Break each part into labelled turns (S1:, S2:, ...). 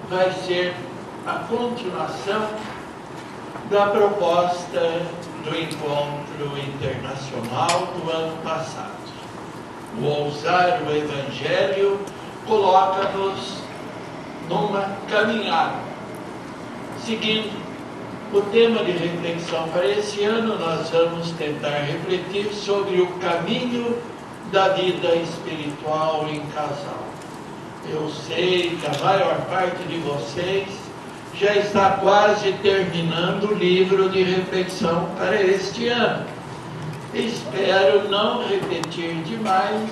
S1: vai ser a continuação da proposta do encontro internacional do ano passado. O Ousar o Evangelho coloca-nos numa caminhada. Seguindo o tema de reflexão para esse ano, nós vamos tentar refletir sobre o caminho da vida espiritual em casal. Eu sei que a maior parte de vocês já está quase terminando o livro de reflexão para este ano. Espero não repetir demais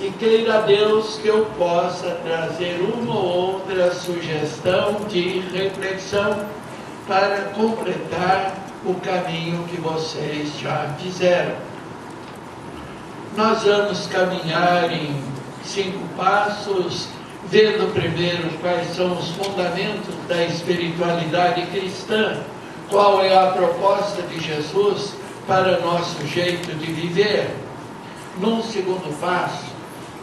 S1: e queira Deus que eu possa trazer uma ou outra sugestão de reflexão para completar o caminho que vocês já fizeram. Nós vamos caminhar em 5 passos, vendo primeiro quais são os fundamentos da espiritualidade cristã, qual é a proposta de Jesus para nosso jeito de viver. Num segundo passo,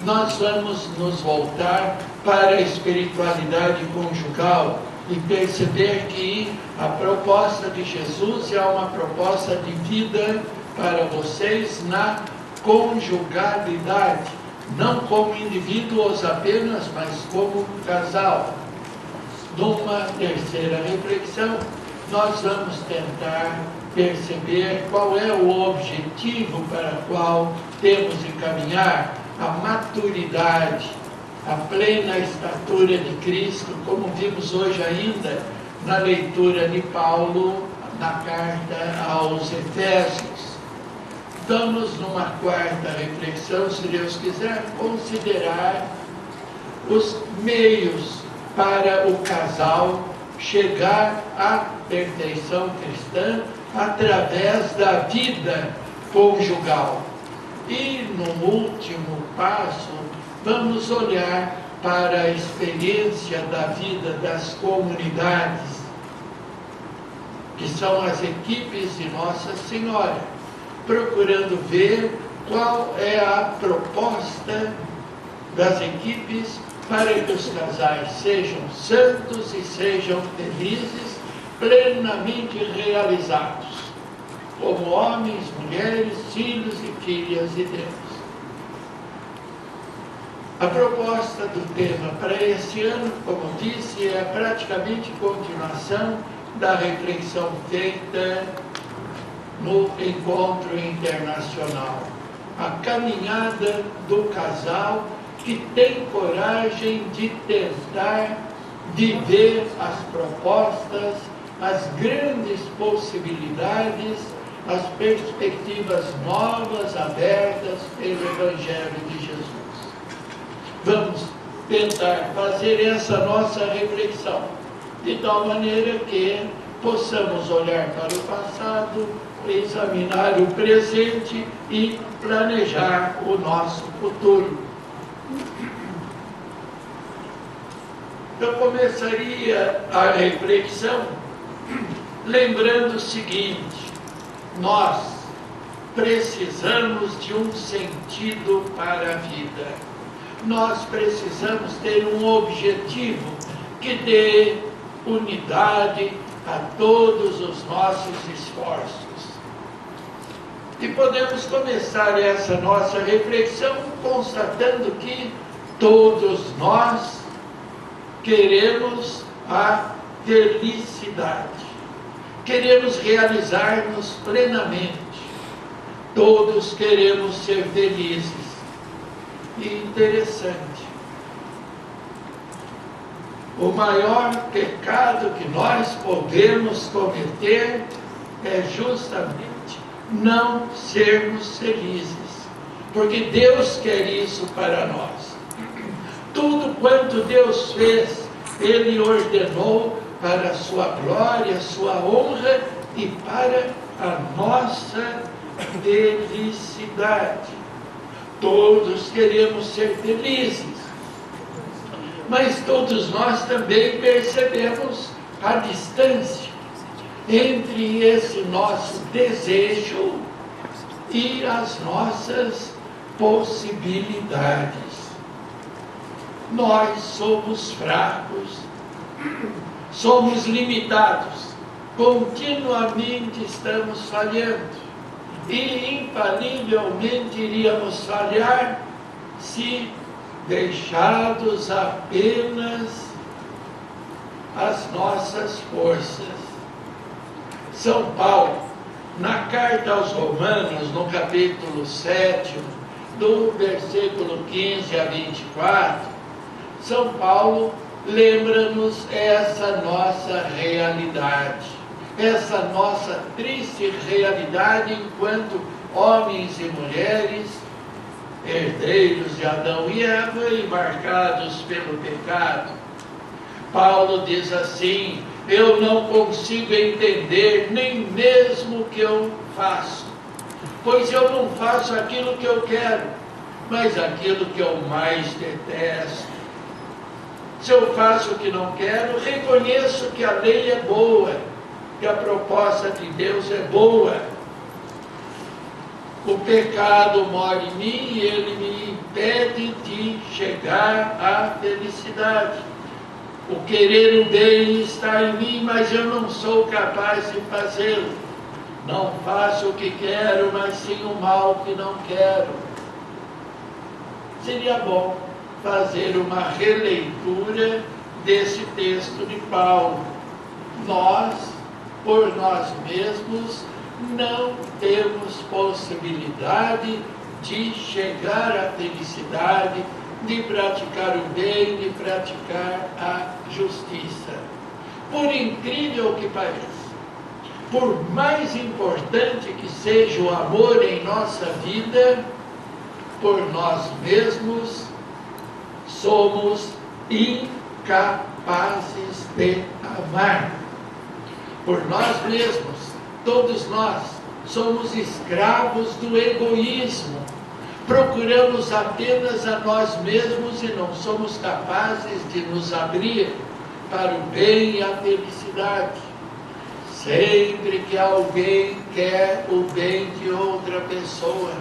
S1: nós vamos nos voltar para a espiritualidade conjugal e perceber que a proposta de Jesus é uma proposta de vida para vocês na conjugalidade, não como indivíduos apenas, mas como casal. Numa terceira reflexão, nós vamos tentar perceber qual é o objetivo para o qual temos de caminhar, a maturidade, a plena estatura de Cristo, como vimos hoje ainda na leitura de Paulo na carta aos Efésios. Vamos numa quarta reflexão, se Deus quiser, considerar os meios para o casal chegar à perfeição cristã através da vida conjugal. E no último passo, vamos olhar para a experiência da vida das comunidades, que são as equipes de Nossa Senhora, procurando ver qual é a proposta das equipes para que os casais sejam santos e sejam felizes, plenamente realizados, como homens, mulheres, filhos e filhas de Deus. A proposta do tema para este ano, como disse, é praticamente continuação da reflexão feita no encontro internacional. A caminhada do casal que tem coragem de tentar viver as propostas, as grandes possibilidades, as perspectivas novas abertas pelo Evangelho de Jesus. Vamos tentar fazer essa nossa reflexão, de tal maneira que possamos olhar para o passado, examinar o presente e planejar o nosso futuro. Eu começaria a reflexão lembrando o seguinte: nós precisamos de um sentido para a vida. Nós precisamos ter um objetivo que dê unidade a todos os nossos esforços. E podemos começar essa nossa reflexão constatando que todos nós queremos a felicidade, queremos realizar-nos plenamente, todos queremos ser felizes. E interessante, o maior pecado que nós podemos cometer é justamente não sermos felizes, porque Deus quer isso para nós. Tudo quanto Deus fez, Ele ordenou para a sua glória, a sua honra e para a nossa felicidade. Todos queremos ser felizes, mas todos nós também percebemos a distância entre esse nosso desejo e as nossas possibilidades. Nós somos fracos somos limitados, continuamente estamos falhando. E infalivelmente iríamos falhar se deixados apenas as nossas forças. São Paulo, na carta aos Romanos, no capítulo 7, do versículo 15 a 24, São Paulo lembra-nos essa nossa realidade, essa nossa triste realidade enquanto homens e mulheres, herdeiros de Adão e Eva e marcados pelo pecado. Paulo diz assim: eu não consigo entender nem mesmo o que eu faço, pois eu não faço aquilo que eu quero, mas aquilo que eu mais detesto. Se eu faço o que não quero, reconheço que a lei é boa, que a proposta de Deus é boa. O pecado mora em mim e ele me impede de chegar à felicidade. O querer o bem está em mim, mas eu não sou capaz de fazê-lo. Não faço o que quero, mas sim o mal que não quero. Seria bom fazer uma releitura desse texto de Paulo. Nós, por nós mesmos, não temos possibilidade de chegar à felicidade, de praticar o bem, de praticar a justiça. Por incrível que pareça, por mais importante que seja o amor em nossa vida, por nós mesmos, somos incapazes de amar. Por nós mesmos, todos nós somos escravos do egoísmo. Procuramos apenas a nós mesmos e não somos capazes de nos abrir para o bem e a felicidade. Sempre que alguém quer o bem de outra pessoa,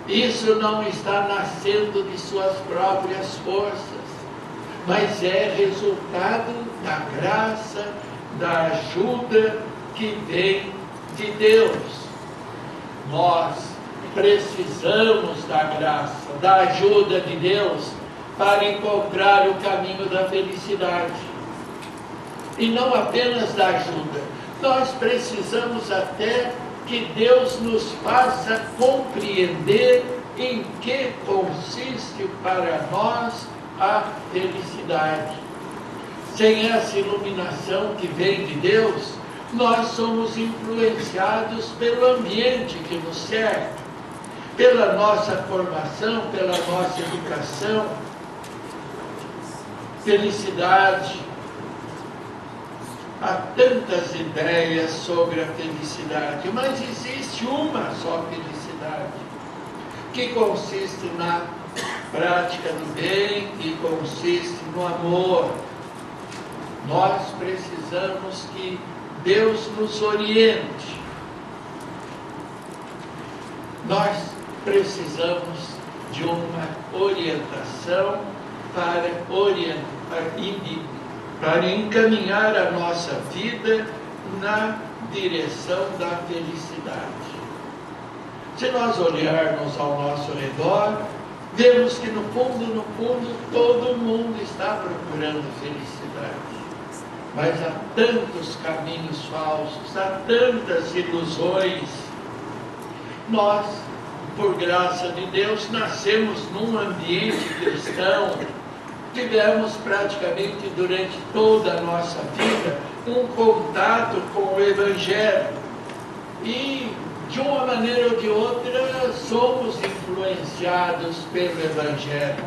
S1: isso não está nascendo de suas próprias forças, mas é resultado da graça, da ajuda que vem de Deus. Nós precisamos da graça, da ajuda de Deus para encontrar o caminho da felicidade. E não apenas da ajuda, nós precisamos até que Deus nos faça compreender em que consiste para nós a felicidade. Sem essa iluminação que vem de Deus, nós somos influenciados pelo ambiente que nos cerca, pela nossa formação, pela nossa educação. Felicidade. Há tantas ideias sobre a felicidade, mas existe uma só felicidade, que consiste na prática do bem e consiste no amor. Nós precisamos que Deus nos oriente. Nós precisamos de uma orientação para encaminhar a nossa vida na direção da felicidade. Se nós olharmos ao nosso redor, vemos que no fundo, todo mundo está procurando felicidade. Mas há tantos caminhos falsos, há tantas ilusões. Nós, por graça de Deus, nascemos num ambiente cristão. Tivemos praticamente durante toda a nossa vida um contato com o Evangelho. E, de uma maneira ou de outra, somos influenciados pelo Evangelho.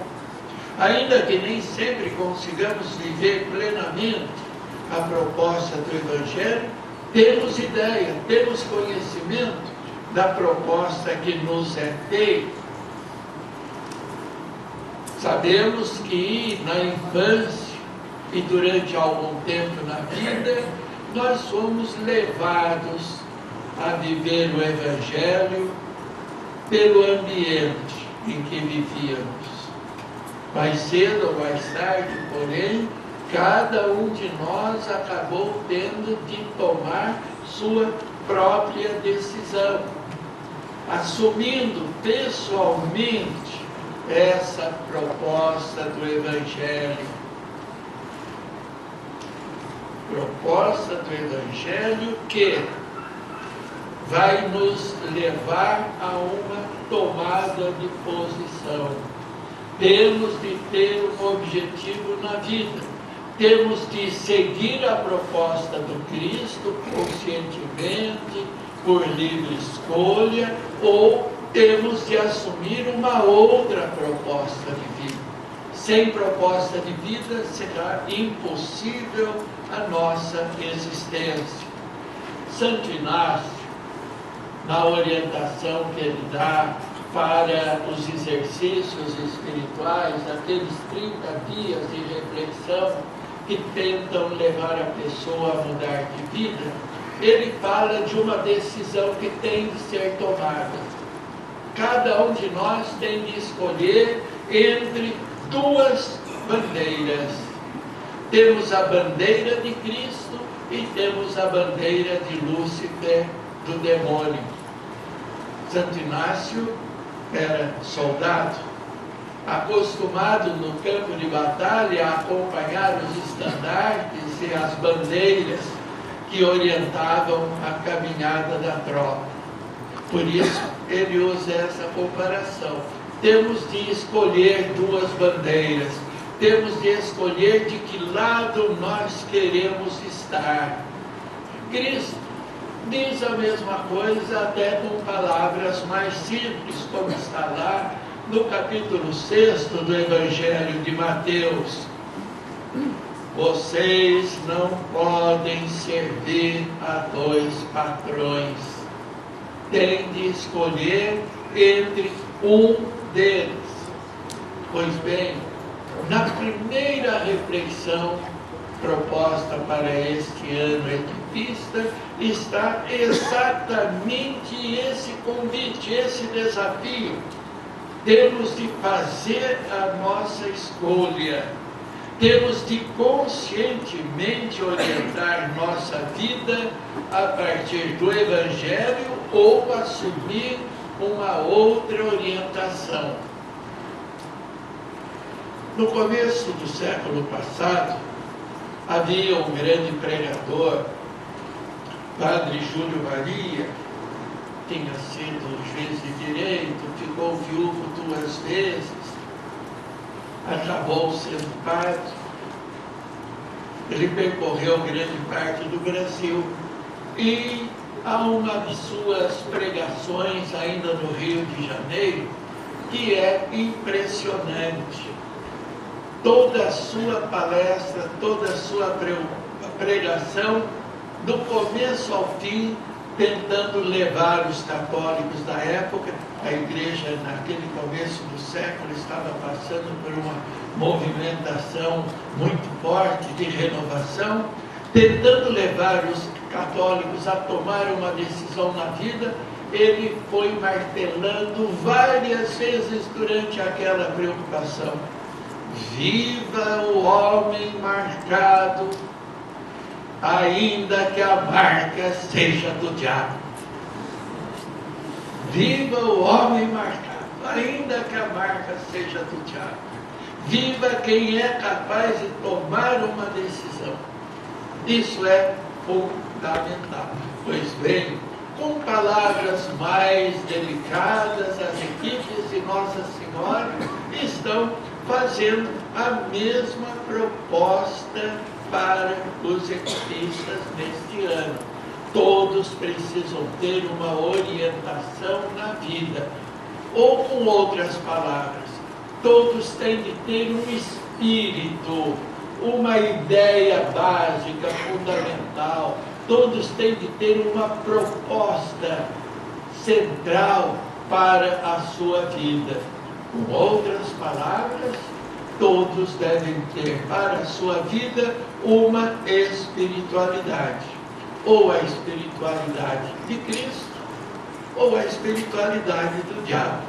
S1: Ainda que nem sempre consigamos viver plenamente a proposta do Evangelho, temos ideia, temos conhecimento da proposta que nos é feita. Sabemos que na infância e durante algum tempo na vida, nós somos levados a viver o Evangelho pelo ambiente em que vivíamos. Mais cedo ou mais tarde, porém, Cada um de nós acabou tendo de tomar sua própria decisão, assumindo pessoalmente essa proposta do Evangelho. Proposta do Evangelho que vai nos levar a uma tomada de posição. Temos de ter um objetivo na vida. Temos de seguir a proposta do Cristo conscientemente, por livre escolha, ou temos de assumir uma outra proposta de vida. Sem proposta de vida será impossível a nossa existência. Santo Inácio, na orientação que ele dá para os exercícios espirituais, aqueles 30 dias de reflexão que tentam levar a pessoa a mudar de vida, ele fala de uma decisão que tem de ser tomada. Cada um de nós tem de escolher entre duas bandeiras. Temos a bandeira de Cristo e temos a bandeira de Lúcifer, do demônio. Santo Inácio era soldado, acostumado no campo de batalha a acompanhar os estandartes e as bandeiras que orientavam a caminhada da tropa. Por isso, ele usa essa comparação. Temos de escolher duas bandeiras, temos de escolher de que lado nós queremos estar. Cristo diz a mesma coisa, até com palavras mais simples, como está lá no capítulo 6 do Evangelho de Mateus. Vocês não podem servir a dois patrões. Tem de escolher entre um deles. Pois bem, na primeira reflexão proposta para este ano equipista, está exatamente esse convite, esse desafio. Temos de fazer a nossa escolha, temos de conscientemente orientar nossa vida a partir do Evangelho ou assumir uma outra orientação. No começo do século passado, havia um grande pregador, Padre Júlio Maria, tinha sido juiz de direito, ficou viúvo 2 vezes, acabou sendo padre. Ele percorreu grande parte do Brasil e há uma de suas pregações ainda no Rio de Janeiro que é impressionante. Toda a sua palestra, toda a sua pregação, do começo ao fim, tentando levar os católicos da época. A igreja, naquele começo do século, estava passando por uma movimentação muito forte de renovação, tentando levar os católicos a tomar uma decisão na vida. Ele foi martelando várias vezes durante aquela preocupação: viva o homem marcado, ainda que a marca seja do diabo. Viva o homem marcado, ainda que a marca seja do diabo. Viva quem é capaz de tomar uma decisão. Isso é fundamental. Pois bem, com palavras mais delicadas, as equipes de Nossa Senhora estão fazendo a mesma proposta para os equipistas neste ano. Todos precisam ter uma orientação na vida. Ou, com outras palavras, todos têm de ter um espírito, uma ideia básica, fundamental. Todos têm de ter uma proposta central para a sua vida. Com outras palavras, todos devem ter para a sua vida uma espiritualidade. Ou a espiritualidade de Cristo, ou a espiritualidade do diabo.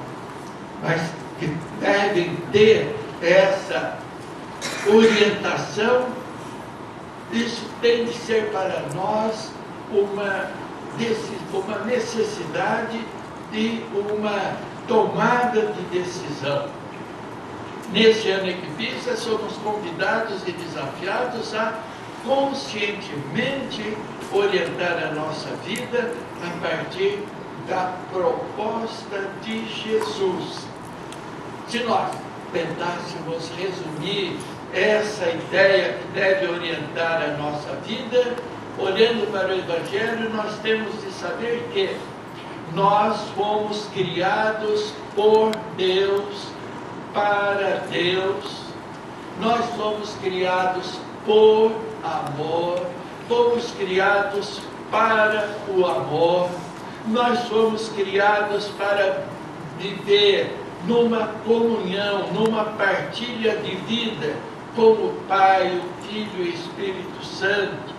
S1: Mas que devem ter essa orientação Isso tem de ser para nós uma necessidade de uma tomada de decisão. Neste ano Equipista, somos convidados e desafiados a conscientemente orientar a nossa vida a partir da proposta de Jesus. Se nós tentássemos resumir essa ideia que deve orientar a nossa vida, olhando para o Evangelho, nós temos de saber que nós fomos criados por Deus, para Deus, nós somos criados por amor, fomos criados para o amor, nós fomos criados para viver numa comunhão, numa partilha de vida com o Pai, o Filho e o Espírito Santo.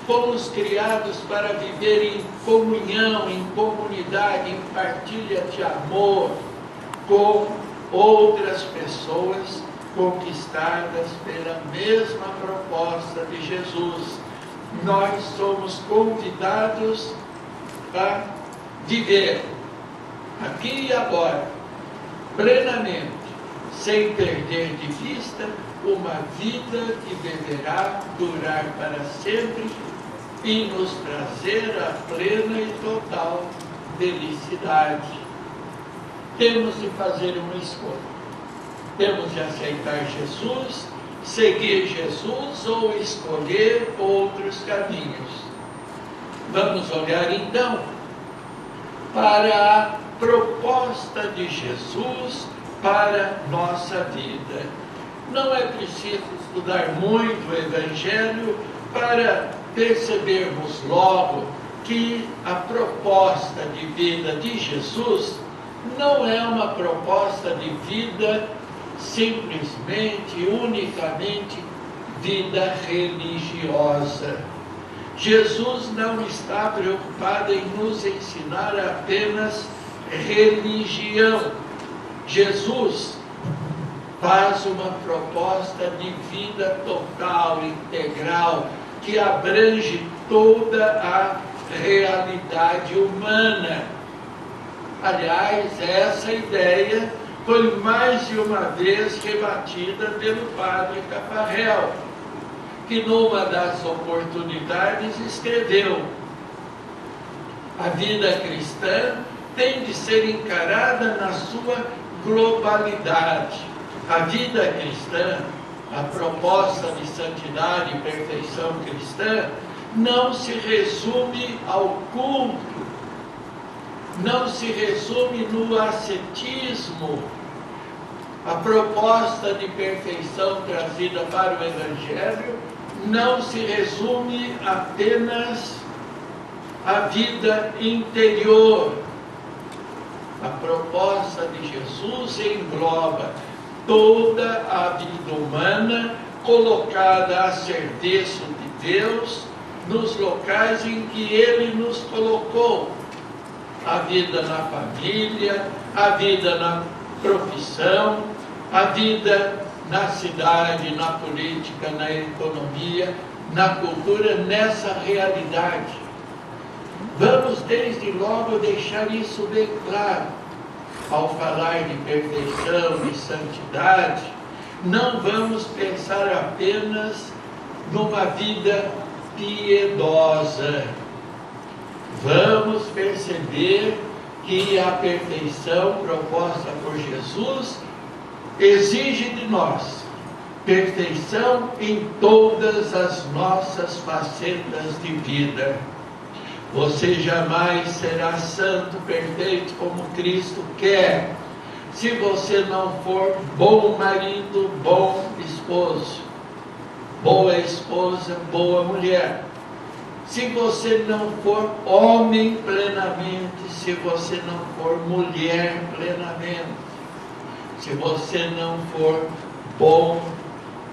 S1: Fomos criados para viver em comunhão, em comunidade, em partilha de amor com outras pessoas conquistadas pela mesma proposta de Jesus. Nós somos convidados a viver aqui e agora, plenamente, sem perder de vista uma vida que deverá durar para sempre e nos trazer a plena e total felicidade. Temos de fazer uma escolha. Temos de aceitar Jesus, seguir Jesus ou escolher outros caminhos. Vamos olhar então para a proposta de Jesus para nossa vida. Não é preciso estudar muito o Evangelho para percebermos logo que a proposta de vida de Jesus não é uma proposta de vida simplesmente, unicamente, vida religiosa. Jesus não está preocupado em nos ensinar apenas religião. Jesus faz uma proposta de vida total, integral, que abrange toda a realidade humana. Aliás, essa ideia foi mais de uma vez rebatida pelo padre Cafarel, que numa das oportunidades escreveu: a vida cristã tem de ser encarada na sua globalidade. A vida cristã, a proposta de santidade e perfeição cristã, não se resume ao culto, não se resume no ascetismo. A proposta de perfeição trazida para o Evangelho não se resume apenas à vida interior. A proposta de Jesus engloba toda a vida humana colocada a serviço de Deus nos locais em que Ele nos colocou. A vida na família, a vida na profissão, a vida na cidade, na política, na economia, na cultura, nessa realidade. Vamos desde logo deixar isso bem claro. Ao falar de perfeição, de santidade, não vamos pensar apenas numa vida piedosa. Vamos perceber que a perfeição proposta por Jesus exige de nós perfeição em todas as nossas facetas de vida. Você jamais será santo, perfeito, como Cristo quer, se você não for bom marido, bom esposo, boa esposa, boa mulher. Se você não for homem plenamente, se você não for mulher plenamente, se você não for bom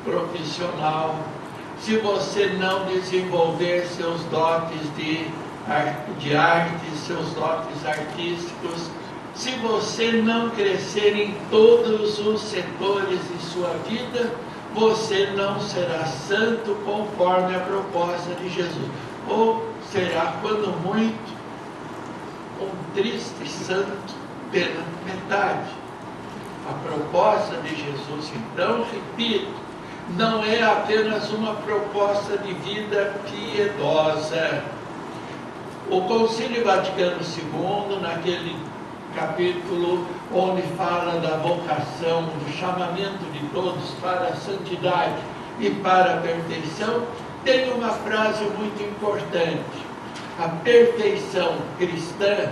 S1: profissional, se você não desenvolver seus dotes de arte, seus dotes artísticos, se você não crescer em todos os setores de sua vida, você não será santo conforme a proposta de Jesus. Ou será, quando muito, um triste santo pela metade. A proposta de Jesus, então, repito, não é apenas uma proposta de vida piedosa. O Concílio Vaticano II, naquele capítulo onde fala da vocação, do chamamento de todos para a santidade e para a perfeição, tem uma frase muito importante. A perfeição cristã,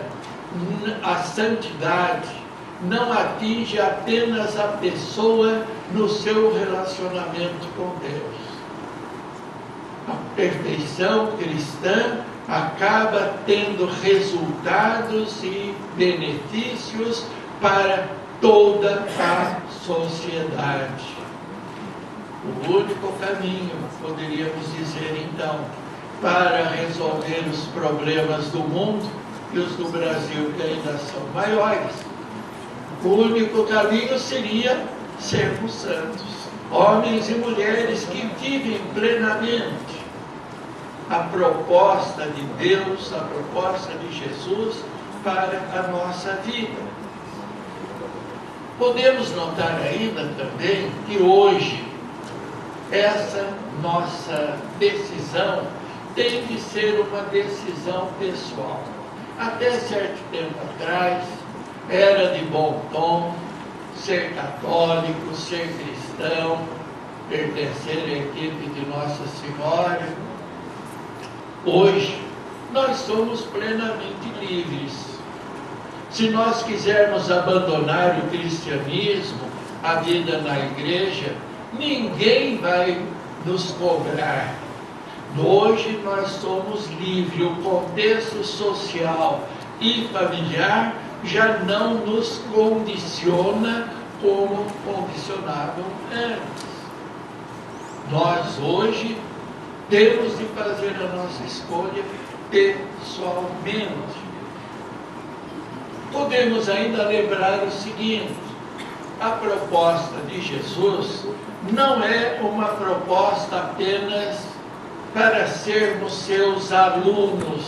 S1: a santidade, não atinge apenas a pessoa no seu relacionamento com Deus. A perfeição cristã acaba tendo resultados e benefícios para toda a sociedade. O único caminho, poderíamos dizer então, para resolver os problemas do mundo e os do Brasil, que ainda são maiores, o único caminho seria sermos santos, homens e mulheres que vivem plenamente a proposta de Deus, a proposta de Jesus para a nossa vida. Podemos notar ainda também que hoje essa nossa decisão tem de ser uma decisão pessoal. Até certo tempo atrás, era de bom tom ser católico, ser cristão, pertencer à equipe de Nossa Senhora. Hoje, nós somos plenamente livres. Se nós quisermos abandonar o cristianismo, a vida na igreja, ninguém vai nos cobrar. Hoje nós somos livres. O contexto social e familiar já não nos condiciona como condicionavam antes. Nós hoje temos de fazer a nossa escolha pessoalmente. Podemos ainda lembrar o seguinte: a proposta de Jesus não é uma proposta apenas para sermos seus alunos,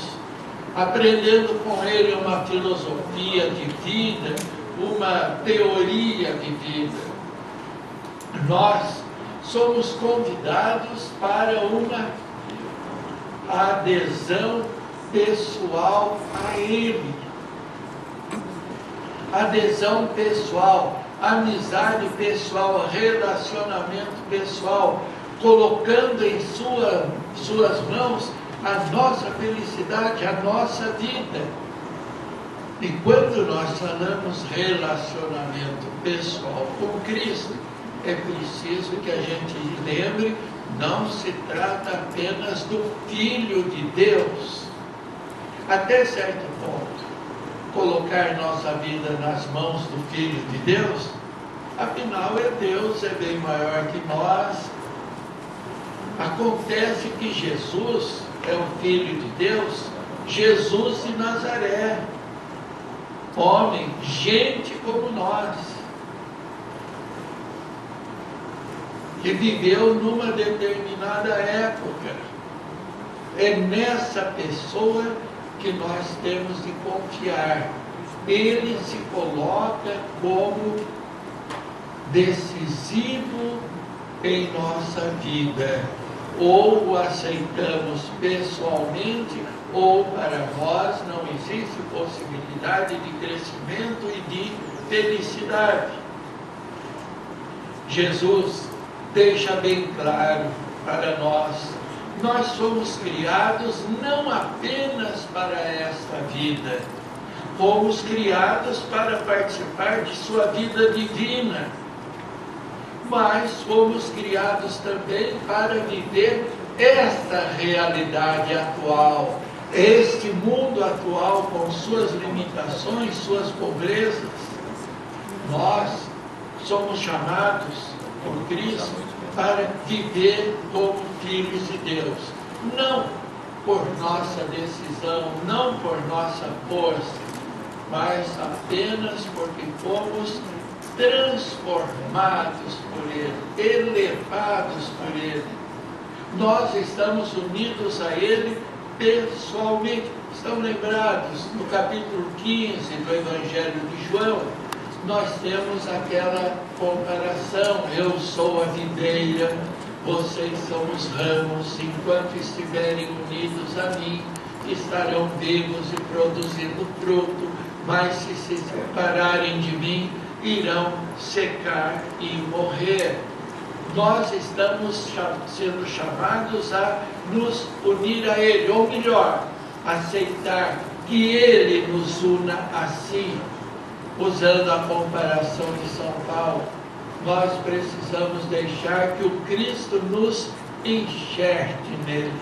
S1: aprendendo com ele uma filosofia de vida, uma teoria de vida. Nós somos convidados para uma adesão pessoal a ele. Adesão pessoal, amizade pessoal, relacionamento pessoal, colocando em suas mãos a nossa felicidade, a nossa vida. E quando nós falamos relacionamento pessoal com Cristo, é preciso que a gente lembre, não se trata apenas do Filho de Deus. Até certo ponto, colocar nossa vida nas mãos do Filho de Deus, afinal é Deus, é bem maior que nós. Acontece que Jesus é o Filho de Deus, Jesus de Nazaré, homem, gente como nós, que viveu numa determinada época. É nessa pessoa que nós temos de confiar. Ele se coloca como decisivo em nossa vida. Ou o aceitamos pessoalmente, ou para nós não existe possibilidade de crescimento e de felicidade. Jesus deixa bem claro para nós somos criados não apenas para esta vida, fomos criados para participar de sua vida divina, mas fomos criados também para viver esta realidade atual, este mundo atual com suas limitações, suas pobrezas. Nós somos chamados por Cristo para viver como filhos de Deus, não por nossa decisão, não por nossa força, mas apenas porque fomos transformados por Ele, elevados por Ele. Nós estamos unidos a Ele pessoalmente. Estão lembrados, no capítulo 15 do Evangelho de João, nós temos aquela comparação: eu sou a videira, vocês são os ramos, enquanto estiverem unidos a mim, estarão vivos e produzindo fruto, mas se separarem de mim, irão secar e morrer. Nós estamos sendo chamados a nos unir a Ele, ou melhor, aceitar que Ele nos una a si. Usando a comparação de São Paulo, nós precisamos deixar que o Cristo nos enxergue nele.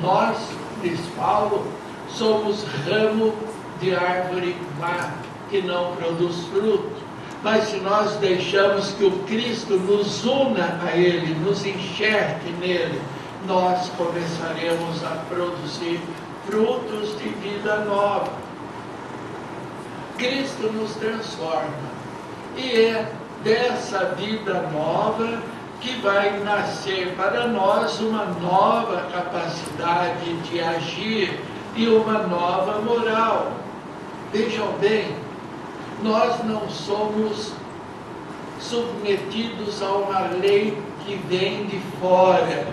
S1: Nós, diz Paulo, somos ramo de árvore má, que não produz fruto. Mas se nós deixamos que o Cristo nos una a Ele, nos enxergue nele, nós começaremos a produzir frutos de vida nova. Cristo nos transforma, e é dessa vida nova que vai nascer para nós uma nova capacidade de agir e uma nova moral. Vejam bem, nós não somos submetidos a uma lei que vem de fora.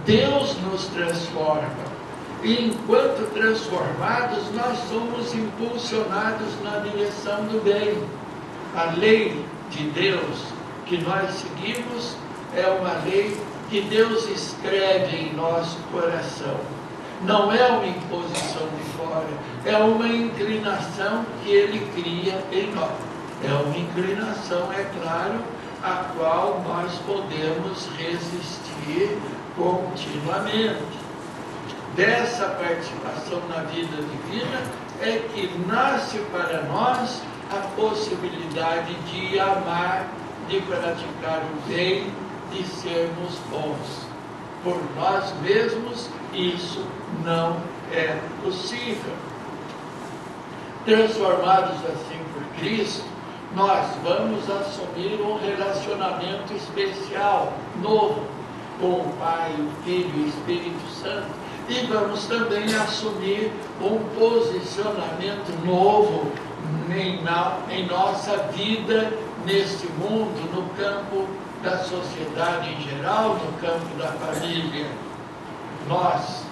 S1: Deus nos transforma. E enquanto transformados, nós somos impulsionados na direção do bem. A lei de Deus que nós seguimos é uma lei que Deus escreve em nosso coração. Não é uma imposição de fora, é uma inclinação que Ele cria em nós. É uma inclinação, é claro, a qual nós podemos resistir continuamente. Dessa participação na vida divina é que nasce para nós a possibilidade de amar, de praticar o bem, de sermos bons. Por nós mesmos, isso não é possível. Transformados assim por Cristo, nós vamos assumir um relacionamento especial, novo, com o Pai, o Filho e o Espírito Santo. E vamos também assumir um posicionamento novo em nossa vida neste mundo, no campo da sociedade em geral, no campo da família. Nós,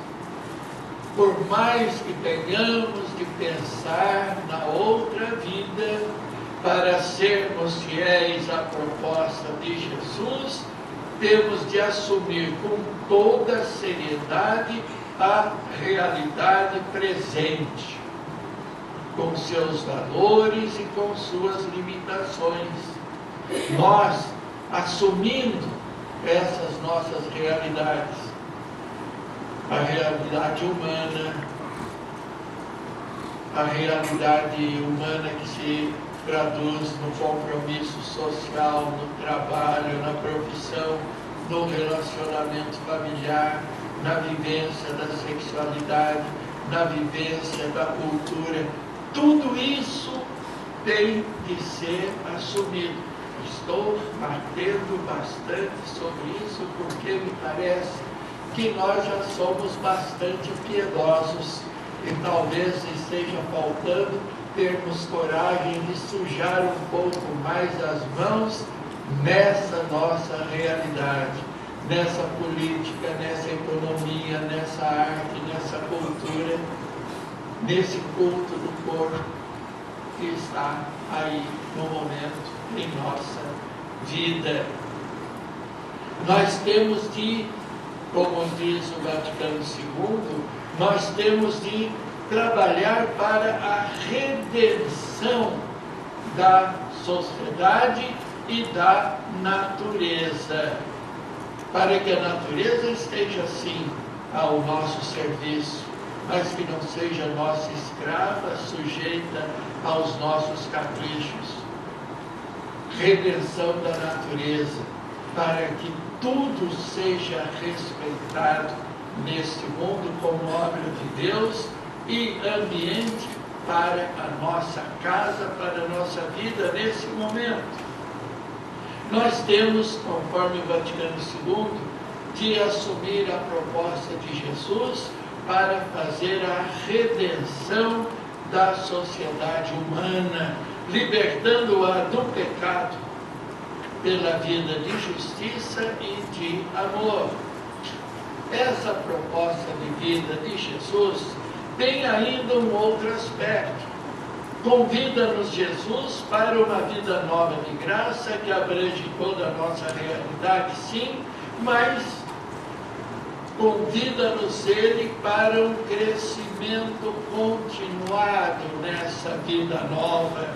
S1: por mais que tenhamos de pensar na outra vida, para sermos fiéis à proposta de Jesus, temos de assumir com toda seriedade a realidade presente, com seus valores e com suas limitações. Nós, assumindo essas nossas realidades, a realidade humana que se traduz no compromisso social, no trabalho, na profissão, no relacionamento familiar, na vivência da sexualidade, na vivência da cultura. Tudo isso tem de ser assumido. Estou batendo bastante sobre isso porque me parece que nós já somos bastante piedosos e talvez esteja faltando termos coragem de sujar um pouco mais as mãos nessa nossa realidade, nessa política, nessa economia, nessa arte, nessa cultura, nesse culto do corpo que está aí no momento em nossa vida. Nós temos de, como diz o Vaticano II, nós temos de trabalhar para a redenção da sociedade e da natureza, para que a natureza esteja sim ao nosso serviço, mas que não seja nossa escrava, sujeita aos nossos caprichos. Redenção da natureza, para que tudo seja respeitado neste mundo como obra de Deus e ambiente para a nossa casa, para a nossa vida nesse momento. Nós temos, conforme o Vaticano II, de assumir a proposta de Jesus para fazer a redenção da sociedade humana, libertando-a do pecado pela vida de justiça e de amor. Essa proposta de vida de Jesus tem ainda um outro aspecto. Convida-nos Jesus para uma vida nova de graça que abrange toda a nossa realidade, sim, mas convida-nos Ele para um crescimento continuado nessa vida nova.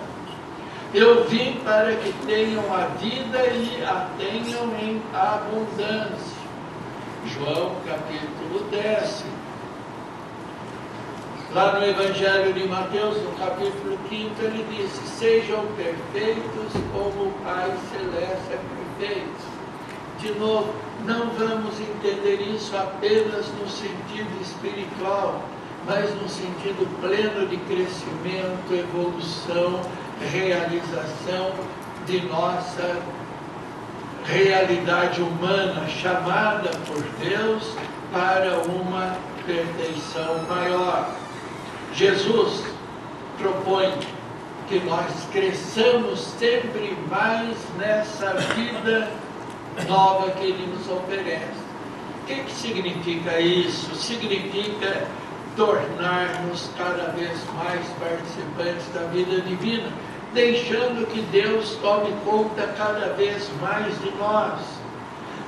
S1: Eu vim para que tenham a vida e a tenham em abundância. João capítulo 10. Lá no Evangelho de Mateus, no capítulo 5, ele disse: sejam perfeitos como o Pai Celeste é perfeito. De novo, não vamos entender isso apenas no sentido espiritual, mas no sentido pleno de crescimento, evolução, realização de nossa realidade humana, chamada por Deus para uma perfeição maior. Jesus propõe que nós cresçamos sempre mais nessa vida nova que Ele nos oferece. O que significa isso? Significa tornar-nos cada vez mais participantes da vida divina, deixando que Deus tome conta cada vez mais de nós.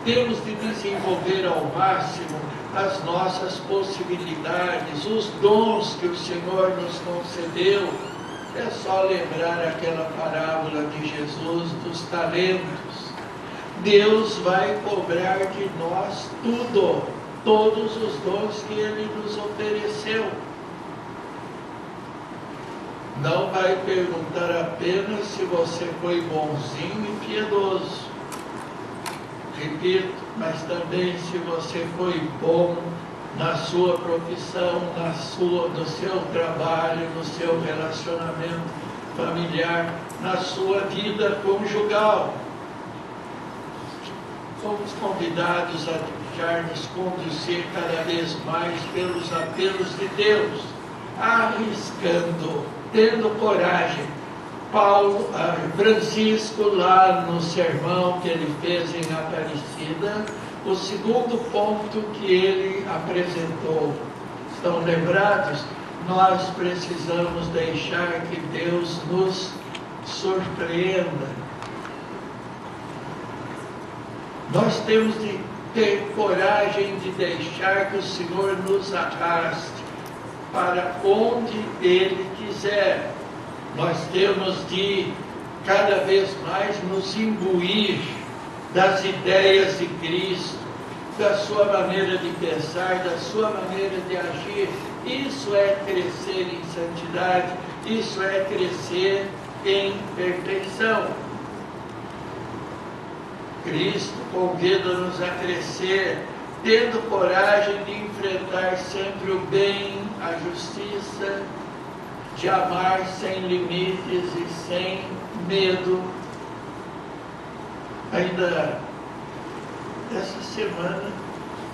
S1: Temos de desenvolver ao máximo as nossas possibilidades, os dons que o Senhor nos concedeu. É só lembrar aquela parábola de Jesus dos talentos. Deus vai cobrar de nós tudo, todos os dons que Ele nos ofereceu. Não vai perguntar apenas se você foi bonzinho e piedoso. Repito, mas também se você foi bom na sua profissão, no seu trabalho, no seu relacionamento familiar, na sua vida conjugal. Somos convidados a deixar-nos conduzir cada vez mais pelos apelos de Deus, arriscando, tendo coragem. Francisco, lá no sermão que ele fez em Aparecida, o segundo ponto que ele apresentou, estão lembrados? Nós precisamos deixar que Deus nos surpreenda. Nós temos de ter coragem de deixar que o Senhor nos arraste para onde Ele quiser. Nós temos de cada vez mais nos imbuir das ideias de Cristo, da sua maneira de pensar, da sua maneira de agir. Isso é crescer em santidade, isso é crescer em perfeição. Cristo convida-nos a crescer, tendo coragem de enfrentar sempre o bem, a justiça, de amar sem limites e sem medo. Ainda essa semana,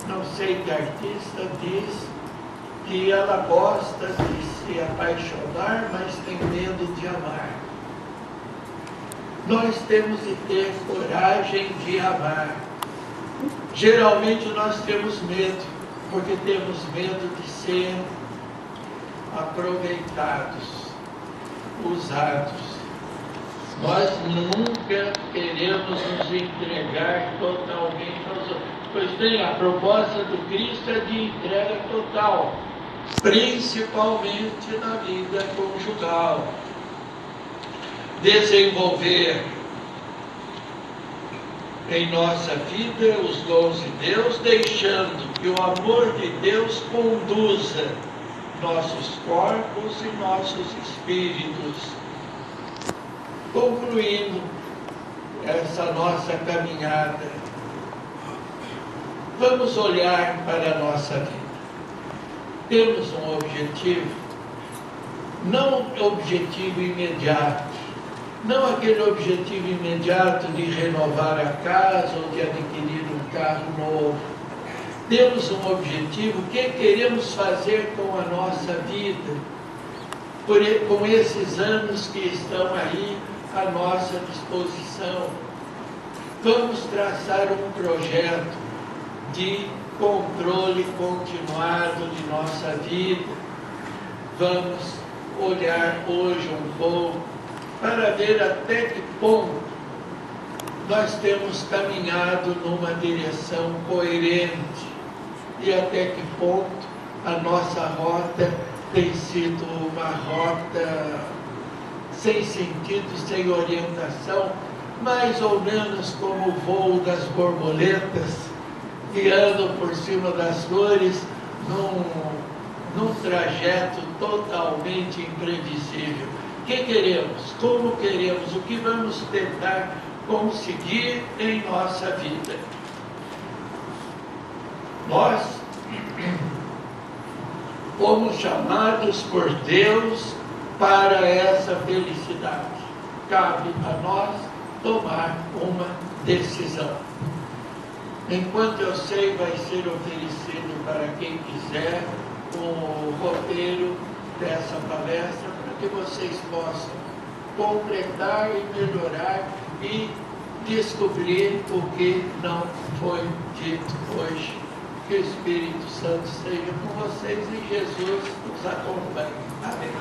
S1: não sei que artista diz que ela gosta de se apaixonar, mas tem medo de amar. Nós temos de ter coragem de amar. Geralmente nós temos medo, porque temos medo de ser aproveitados, usados. Nós nunca queremos nos entregar totalmente aos outros. Pois bem, a proposta do Cristo é de entrega total, principalmente na vida conjugal. Desenvolver em nossa vida os dons de Deus, deixando que o amor de Deus conduza nossos corpos e nossos espíritos. Concluindo essa nossa caminhada, vamos olhar para a nossa vida. Temos um objetivo. não objetivo imediato, não aquele objetivo imediato de renovar a casa ou de adquirir um carro novo. Temos um objetivo, o que queremos fazer com a nossa vida, com esses anos que estão aí à nossa disposição. Vamos traçar um projeto de controle continuado de nossa vida. Vamos olhar hoje um pouco para ver até que ponto nós temos caminhado numa direção coerente e até que ponto a nossa rota tem sido uma rota sem sentido, sem orientação, mais ou menos como o voo das borboletas, guiando por cima das flores num trajeto totalmente imprevisível. O que queremos? Como queremos? O que vamos tentar conseguir em nossa vida? Nós fomos chamados por Deus para essa felicidade. Cabe a nós tomar uma decisão. Enquanto eu sei, vai ser oferecido para quem quiser o roteiro dessa palestra, para que vocês possam completar e melhorar e descobrir o que não foi dito hoje. Que o Espírito Santo seja com vocês e Jesus nos acompanhe. Amém.